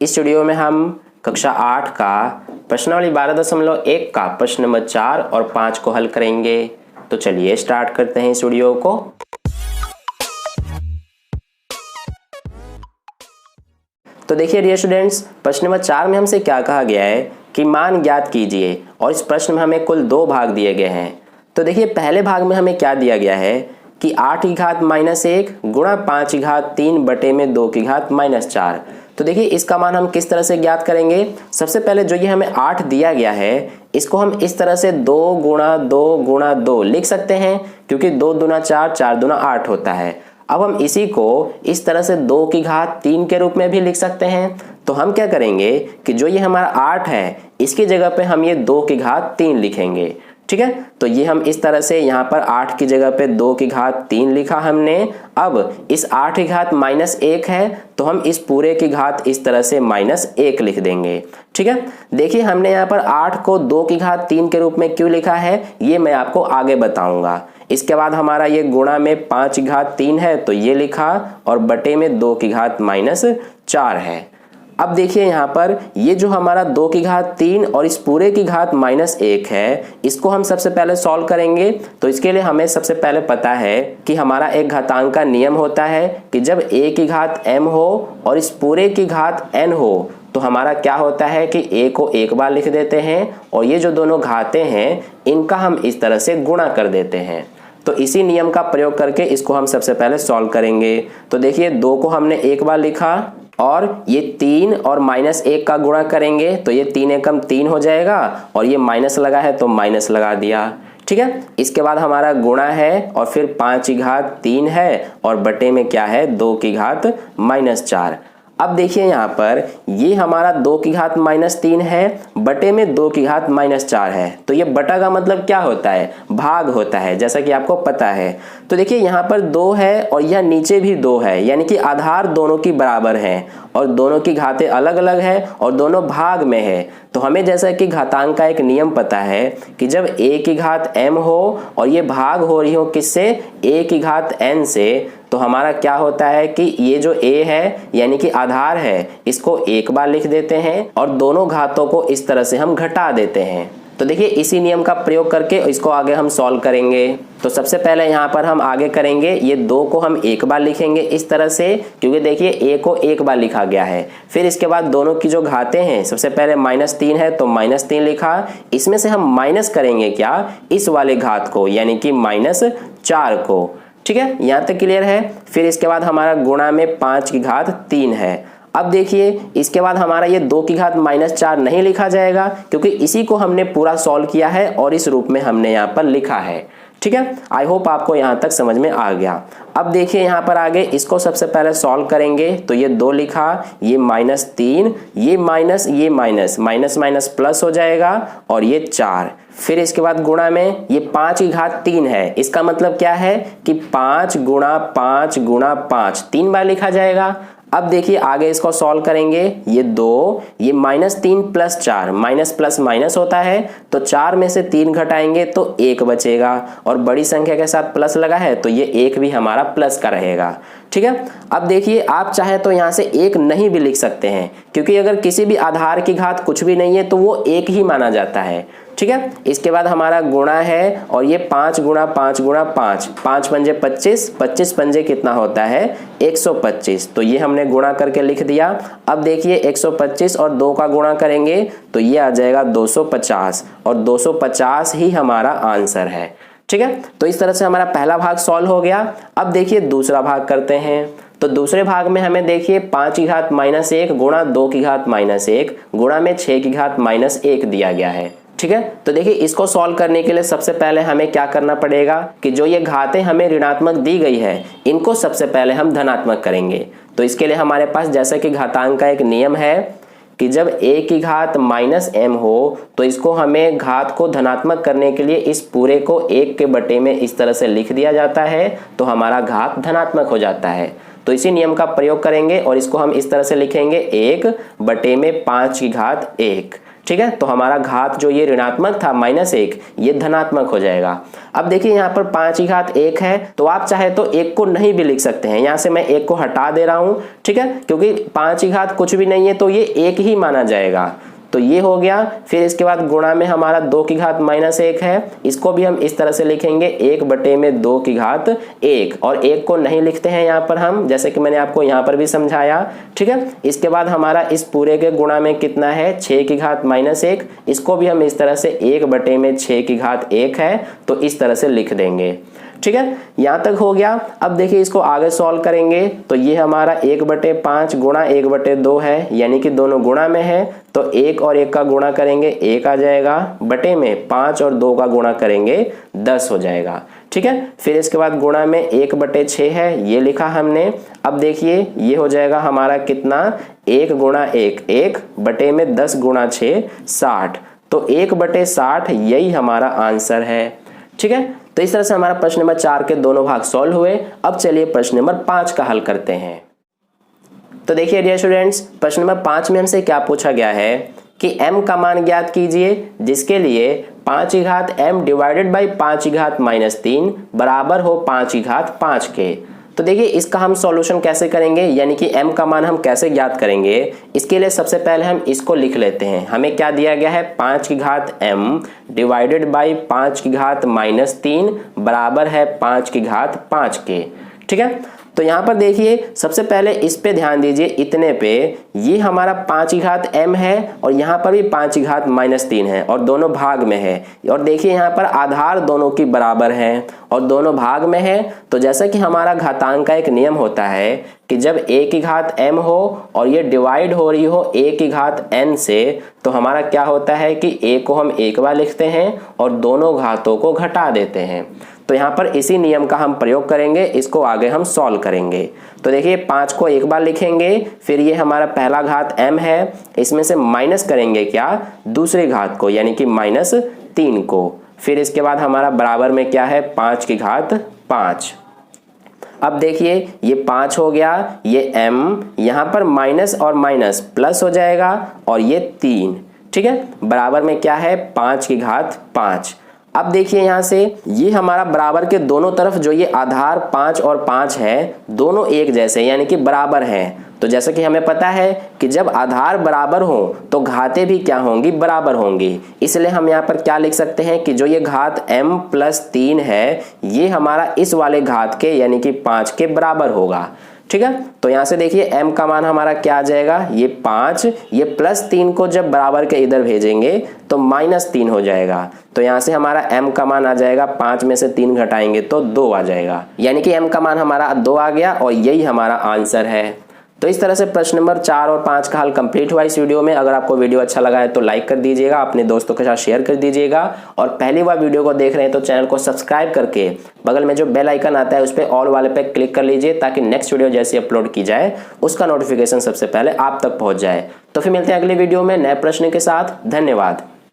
इस वीडियो में हम कक्षा 8 का प्रश्नावली 12.1 का प्रश्न नंबर 4 और 5 को हल करेंगे। तो चलिए स्टार्ट करते हैं इस वीडियो को। तो देखिए डियर स्टूडेंट्स, प्रश्न नंबर 4 में हमसे क्या कहा गया है कि मान ज्ञात कीजिए, और इस प्रश्न में हमें कुल 2 भाग दिए गए हैं। तो देखिए पहले भाग में हमें क्या दिया गया है कि 8 की घात -1 गुणा 5 की घात 3 बटे में 2 की घात -4। तो देखिए इसका मान हम किस तरह से ज्ञात करेंगे। सबसे पहले जो ये हमें 8 दिया गया है इसको हम इस तरह से 2 गुणा 2 गुणा 2 लिख सकते हैं, क्योंकि 2 दूना 4, 4 दूना 8 होता है। अब हम इसी को इस तरह से 2 की घात 3 के रूप में भी लिख सकते हैं। तो हम क्या करेंगे कि जो ये हमारा 8 है इसकी जगह पे हम ये 2 की घात 3 लिखेंगे। ठीक है, तो ये हम इस तरह से यहाँ पर 8 की जगह पे 2 की घात 3 लिखा हमने। अब इस 8 की घात -1 है तो हम इस पूरे की घात इस तरह से -1 लिख देंगे। ठीक है, देखिए हमने यहाँ पर 8 को 2 की घात 3 के रूप में क्यों लिखा है ये मैं आपको आगे बताऊंगा। इसके बाद हमारा ये गुणा में 5 की घात 3 है तो ये लिखा, और बटे में 2 की घात -4 है। अब देखिए यहाँ पर ये जो हमारा 2 की घात 3 और इस पूरे की घात -1 है, इसको हम सबसे पहले सॉल्व करेंगे। तो इसके लिए हमें सबसे पहले पता है कि हमारा एक घातांक का नियम होता है कि जब a की घात m हो और इस पूरे की घात n हो तो हमारा क्या होता है कि a को एक बार लिख देते हैं और ये जो दोनों घातें हैं इनका हम इस तरह से गुणा कर देते हैं। तो इसी नियम का प्रयोग करके इसको हम सबसे पहले सॉल्व करेंगे। तो देखिए 2 को हमने एक बार लिखा और ये 3 और -1 का गुणा करेंगे तो ये 3 एकम 3 हो जाएगा, और ये माइनस लगा है तो माइनस लगा दिया। ठीक है, इसके बाद हमारा गुणा है और फिर 5 की घात 3 है और बटे में क्या है 2 की घात -4। अब देखिए यहाँ पर ये हमारा 2 की घात -3 है, बटे में 2 की घात -4 है। तो ये बटा का मतलब क्या होता है, भाग होता है, जैसा कि आपको पता है। तो देखिए यहाँ पर 2 है और यह नीचे भी 2 है, यानी कि आधार दोनों की बराबर है और दोनों की घातें अलग अलग है और दोनों भाग में है। तो हमें जैसा कि घातांक का एक नियम पता है कि जब a की घात m हो और ये भाग हो रही हो किससे, a की घात n से, तो हमारा क्या होता है कि ये जो a है यानी कि आधार है इसको एक बार लिख देते हैं और दोनों घातों को इस तरह से हम घटा देते हैं। तो देखिए इसी नियम का प्रयोग करके इसको आगे हम सॉल्व करेंगे। तो सबसे पहले यहाँ पर हम आगे करेंगे, ये 2 को हम एक बार लिखेंगे इस तरह से, क्योंकि देखिए a को एक बार लिखा गया है। फिर इसके बाद दोनों की जो घातें हैं, सबसे पहले -3 है तो -3 लिखा, इसमें से हम माइनस करेंगे क्या, इस वाले घात को यानी कि -4 को। ठीक है, यहाँ तक क्लियर है। फिर इसके बाद हमारा गुणा में 5 की घात 3 है। अब देखिए इसके बाद हमारा ये 2 की घात -4 नहीं लिखा जाएगा, क्योंकि इसी को हमने पूरा सॉल्व किया है और इस रूप में हमने यहाँ पर लिखा है। ठीक है, आई होप आपको यहाँ तक समझ में आ गया। अब देखिए यहाँ पर आगे इसको सबसे पहले सॉल्व करेंगे। तो ये 2 लिखा, ये -3, ये माइनस, ये माइनस, माइनस माइनस प्लस हो जाएगा और ये 4। फिर इसके बाद गुणा में ये 5 की घात 3 है, इसका मतलब क्या है कि 5 गुणा 5 गुणा 5 3 बार लिखा जाएगा। अब देखिए आगे इसको सॉल्व करेंगे, ये 2, ये -3 + 4, माइनस प्लस माइनस होता है, तो 4 में से 3 घटाएंगे तो 1 बचेगा, और बड़ी संख्या के साथ प्लस लगा है तो ये 1 भी हमारा प्लस का रहेगा। ठीक है, अब देखिए आप चाहे तो यहाँ से 1 नहीं भी लिख सकते हैं, क्योंकि अगर किसी भी आधार की घात कुछ भी नहीं है तो वो 1 ही माना जाता है। ठीक है, इसके बाद हमारा गुणा है और ये 5 गुणा 5 गुणा 5, 5 पंजे 25, 25 पंजे कितना होता है 125। तो ये हमने गुणा करके लिख दिया। अब देखिए 125 और 2 का गुणा करेंगे तो ये आ जाएगा 250, और 250 ही हमारा आंसर है। ठीक है, तो इस तरह से हमारा पहला भाग सॉल्व हो गया। अब देखिए दूसरा भाग करते हैं। तो दूसरे भाग में हमें देखिए 5 की घात -1 गुणा 2 की घात -1 गुणा में 6 की घात -1 दिया गया है। ठीक है, तो देखिए इसको सॉल्व करने के लिए सबसे पहले हमें क्या करना पड़ेगा कि जो ये घातें हमें ऋणात्मक दी गई है इनको सबसे पहले हम धनात्मक करेंगे। तो इसके लिए हमारे पास जैसा कि घातांक का एक नियम है कि जब a की घात -m हो तो इसको हमें घात को धनात्मक करने के लिए इस पूरे को 1 के बटे में इस तरह से लिख दिया जाता है, तो हमारा घात धनात्मक हो जाता है। तो इसी नियम का प्रयोग करेंगे और इसको हम इस तरह से लिखेंगे 1 बटे में 5 की घात 1। ठीक है। तो हमारा घात जो ये ऋणात्मक था -1, ये धनात्मक हो जाएगा। अब देखिए यहाँ पर 5 की घात 1 है, तो आप चाहे तो 1 को नहीं भी लिख सकते हैं। यहाँ से मैं 1 को हटा दे रहा हूँ, ठीक है, क्योंकि 5 की घात कुछ भी नहीं है तो ये 1 ही माना जाएगा। तो ये हो गया। फिर इसके बाद गुणा में हमारा 2 की घात -1 है, इसको भी हम इस तरह से लिखेंगे 1/2 की घात 1, और 1 को नहीं लिखते हैं यहाँ पर हम, जैसे कि मैंने आपको यहाँ पर भी समझाया, ठीक है। इसके बाद हमारा इस पूरे के गुणा में कितना है, 6 की घात -1, इसको भी हम इस तरह से 1/6 की घात 1 है, तो इस तरह से लिख देंगे, ठीक है। यहां तक हो गया। अब देखिए इसको आगे सॉल्व करेंगे तो ये हमारा 1/5 गुणा 1/2 है, यानी कि दोनों गुणा में है, तो 1 और 1 का गुणा करेंगे 1 आ जाएगा, बटे में 5 और 2 का गुणा करेंगे 10 हो जाएगा, ठीक है। फिर इसके बाद गुणा में 1/6 है, ये लिखा हमने। अब देखिए ये हो जाएगा हमारा कितना, 1 गुणा 1 1, बटे में 10 गुणा 6 60, तो 1/60 यही हमारा आंसर है, ठीक है। तो इस तरह से हमारा प्रश्न नंबर 4 के दोनों भाग सॉल्व हुए। अब चलिए प्रश्न नंबर 5 का हल करते हैं। तो देखिए डियर स्टूडेंट्स, प्रश्न नंबर 5 में हमसे क्या पूछा गया है कि m का मान ज्ञात कीजिए, जिसके लिए 5 की घात m डिवाइडेड बाई 5 की घात -3 बराबर हो 5 की घात 5 के। तो देखिए इसका हम सॉल्यूशन कैसे करेंगे, यानी कि m का मान हम कैसे ज्ञात करेंगे। इसके लिए सबसे पहले हम इसको लिख लेते हैं। हमें क्या दिया गया है, 5 की घात m डिवाइडेड बाई 5 की घात -3 बराबर है 5 की घात 5 के, ठीक है। तो यहाँ पर देखिए सबसे पहले इस पे ध्यान दीजिए, इतने पे ये हमारा 5 की घात m है, और यहाँ पर भी 5 की घात -3 है, और दोनों भाग में है। और देखिए यहाँ पर आधार दोनों की बराबर है और दोनों भाग में है। तो जैसा कि हमारा घातांक का एक नियम होता है कि जब a की घात m हो और ये डिवाइड हो रही हो a की घात n से, तो हमारा क्या होता है कि a को हम एक बार लिखते हैं और दोनों घातों को घटा देते हैं। तो यहाँ पर इसी नियम का हम प्रयोग करेंगे, इसको आगे हम सॉल्व करेंगे। तो देखिए 5 को एक बार लिखेंगे, फिर ये हमारा पहला घात m है, इसमें से माइनस करेंगे क्या, दूसरे घात को, यानी कि -3 को। फिर इसके बाद हमारा बराबर में क्या है, 5 की घात 5। अब देखिए ये 5 हो गया, ये m यहाँ पर माइनस और माइनस प्लस हो जाएगा, और ये 3, ठीक है, बराबर में क्या है, 5 की घात 5। अब देखिए यहाँ से ये हमारा बराबर के दोनों तरफ जो ये आधार 5 और 5 है, दोनों एक जैसे यानी कि बराबर हैं। तो जैसा कि हमें पता है कि जब आधार बराबर हो तो घातें भी क्या होंगी, बराबर होंगी। इसलिए हम यहाँ पर क्या लिख सकते हैं कि जो ये घात m + 3 है, ये हमारा इस वाले घात के यानी कि 5 के बराबर होगा, ठीक है। तो यहाँ से देखिए m का मान हमारा क्या आ जाएगा, ये 5, ये +3 को जब बराबर के इधर भेजेंगे तो -3 हो जाएगा। तो यहाँ से हमारा m का मान आ जाएगा, 5 में से 3 घटाएंगे तो 2 आ जाएगा, यानी कि m का मान हमारा 2 आ गया, और यही हमारा आंसर है। तो इस तरह से प्रश्न नंबर 4 और 5 का हल कंप्लीट हुआ इस वीडियो में। अगर आपको वीडियो अच्छा लगा है तो लाइक कर दीजिएगा, अपने दोस्तों के साथ शेयर कर दीजिएगा, और पहली बार वीडियो को देख रहे हैं तो चैनल को सब्सक्राइब करके बगल में जो बेल आइकन आता है उस पर ऑल वाले पे क्लिक कर लीजिए, ताकि नेक्स्ट वीडियो जैसे अपलोड की जाए उसका नोटिफिकेशन सबसे पहले आप तक पहुंच जाए। तो फिर मिलते हैं अगले वीडियो में नए प्रश्न के साथ। धन्यवाद।